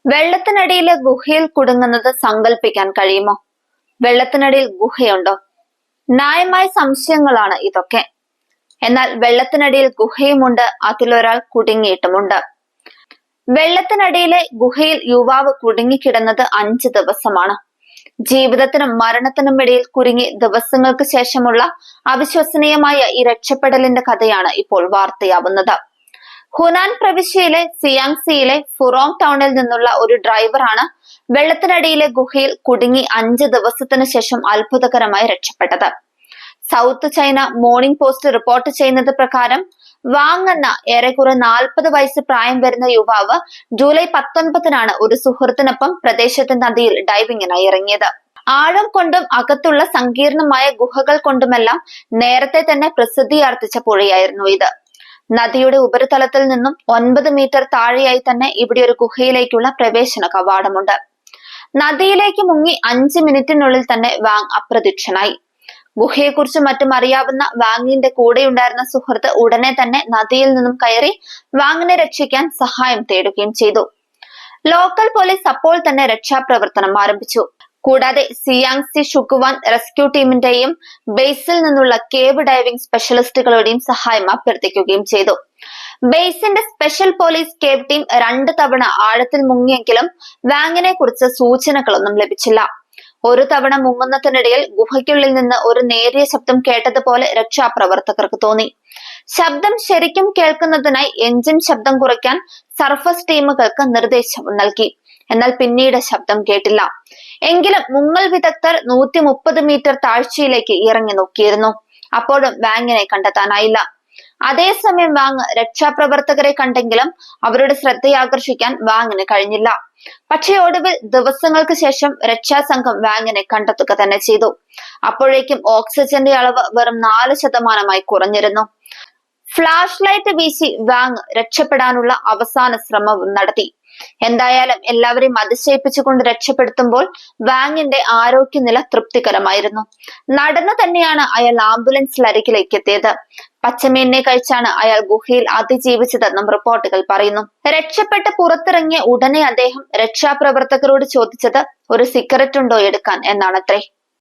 വെള്ളത്തിനടിയിലെ ഗുഹയിൽ കുടുങ്ങുന്നത് സങ്കല്പിക്കാൻ കഴിയുമോ? വെള്ളത്തിനടിയിൽ ഗുഹയുണ്ടോ? ന്യായമായ സംശയങ്ങളാണ് ഇതൊക്കെ. എന്നാൽ വെള്ളത്തിനടിയിൽ ഗുഹയുമുണ്ട്, അതിലൊരാൾ കുടുങ്ങിയിട്ടുമുണ്ട്. വെള്ളത്തിനടിയിലെ ഗുഹയിൽ യുവാവ് കുടുങ്ങിക്കിടന്നത് 5 ദിവസമാണ്. ജീവിതത്തിനും മരണത്തിനും ഇടയിൽ കുരുങ്ങി ദിവസങ്ങൾക്ക് ശേഷമുള്ള അവിശ്വസനീയമായ ഈ രക്ഷപ്പെടലിന്റെ കഥയാണ് ഇപ്പോൾ വാർത്തയാവുന്നത്. ഹുനാൻ പ്രവിശ്യയിലെ സിയാങ്സിയിലെ ഫുറോങ് ടൗണിൽ നിന്നുള്ള ഒരു ഡ്രൈവറാണ് വെള്ളത്തിനടിയിലെ ഗുഹയിൽ കുടുങ്ങി 5 ദിവസത്തിനു ശേഷം അത്ഭുതകരമായി രക്ഷപ്പെട്ടത്. South China morning post report ചെയ്യുന്നത് പ്രകാരം വാങ് എന്ന ഏറെക്കുറെ 40 വയസ്സ് പ്രായം വരുന്ന യുവാവ് ജൂലൈ 19-നാണ് ഒരു സുഹൃത്തിനൊപ്പം പ്രദേശത്തെ നദിയിൽ ഡൈവിങ്ങിനായി ഇറങ്ങിയത്. ആഴം കൊണ്ടും അകത്തുള്ള സങ്കീർണമായ ഗുഹകൾ കൊണ്ടുമെല്ലാം നേരത്തെ തന്നെ പ്രസിദ്ധിയാർജിച്ച പുഴയായിരുന്നു ഇത്. നദിയുടെ ഉപരിതലത്തിൽ നിന്നും 9 മീറ്റർ താഴെയായി തന്നെ ഇവിടെ ഒരു ഗുഹയിലേക്കുള്ള പ്രവേശന കവാടമുണ്ട്. നദിയിലേക്ക് മുങ്ങി 5 മിനിറ്റിനുള്ളിൽ തന്നെ വാങ് അപ്രത്യക്ഷനായി. ഗുഹയെക്കുറിച്ച് മറ്റും അറിയാവുന്ന വാങ്ങിന്റെ കൂടെയുണ്ടായിരുന്ന സുഹൃത്ത് ഉടനെ തന്നെ നദിയിൽ നിന്നും കയറി വാങ്ങിനെ രക്ഷിക്കാൻ സഹായം തേടുകയും ചെയ്തു. ലോക്കൽ പോലീസ് അപ്പോൾ തന്നെ രക്ഷാപ്രവർത്തനം ആരംഭിച്ചു. കൂടാതെ സിയാങ്സി ഷുക്കുവാൻ റെസ്ക്യൂ ടീമിന്റെയും ബേസിൽ നിന്നുള്ള കേവ് ഡൈവിംഗ് സ്പെഷ്യലിസ്റ്റുകളുടെയും സഹായം അഭ്യർത്ഥിക്കുകയും ചെയ്തു. ബേസിന്റെ സ്പെഷ്യൽ പോലീസ് കേവ് ടീം 2 തവണ ആഴത്തിൽ മുങ്ങിയെങ്കിലും വാങ്ങിനെ കുറിച്ച് സൂചനകളൊന്നും ലഭിച്ചില്ല. ഒരു തവണ മുങ്ങുന്നതിനിടയിൽ ഗുഹയ്ക്കുള്ളിൽ നിന്ന് ഒരു നേരിയ ശബ്ദം കേട്ടതുപോലെ രക്ഷാപ്രവർത്തകർക്ക് തോന്നി. ശബ്ദം ശരിക്കും കേൾക്കുന്നതിനായി എഞ്ചിൻ ശബ്ദം കുറയ്ക്കാൻ സർഫസ് ടീമുകൾക്ക് നിർദ്ദേശം നൽകി. എന്നാൽ പിന്നീട് ശബ്ദം കേട്ടില്ല. എങ്കിലും മുങ്ങൽ വിദഗ്ധർ 130 മീറ്റർ താഴ്ചയിലേക്ക് ഇറങ്ങി നോക്കിയിരുന്നു. അപ്പോഴും വാങ്ങിനെ കണ്ടെത്താനായില്ല. അതേസമയം വാങ് രക്ഷാപ്രവർത്തകരെ കണ്ടെങ്കിലും അവരുടെ ശ്രദ്ധയാകർഷിക്കാൻ വാങ്ങിന് കഴിഞ്ഞില്ല. പക്ഷേ ഒടുവിൽ ദിവസങ്ങൾക്ക് ശേഷം രക്ഷാസംഘം വാങ്ങിനെ കണ്ടെത്തുക തന്നെ ചെയ്തു. അപ്പോഴേക്കും ഓക്സിജന്റെ അളവ് വെറും 4% കുറഞ്ഞിരുന്നു. ഫ്ലാഷ് ലൈറ്റ് വീശി വാങ് രക്ഷപ്പെടാനുള്ള അവസാന ശ്രമവും നടത്തി. എന്തായാലും എല്ലാവരെയും അതിശയിപ്പിച്ചുകൊണ്ട് രക്ഷപ്പെടുത്തുമ്പോൾ വാങ്ങിന്റെ ആരോഗ്യനില തൃപ്തികരമായിരുന്നു. നടന്നു തന്നെയാണ് അയാൾ ആംബുലൻസിൽ അരികിലേക്ക് എത്തിയത്. പച്ചമീനിനെ കഴിച്ചാണ് അയാൾ ഗുഹയിൽ അതിജീവിച്ചതെന്നും റിപ്പോർട്ടുകൾ പറയുന്നു. രക്ഷപ്പെട്ട് പുറത്തിറങ്ങിയ ഉടനെ അദ്ദേഹം രക്ഷാപ്രവർത്തകരോട് ചോദിച്ചത് ഒരു സിഗരറ്റ് ഉണ്ടോ എടുക്കാൻ എന്നാണത്രേ.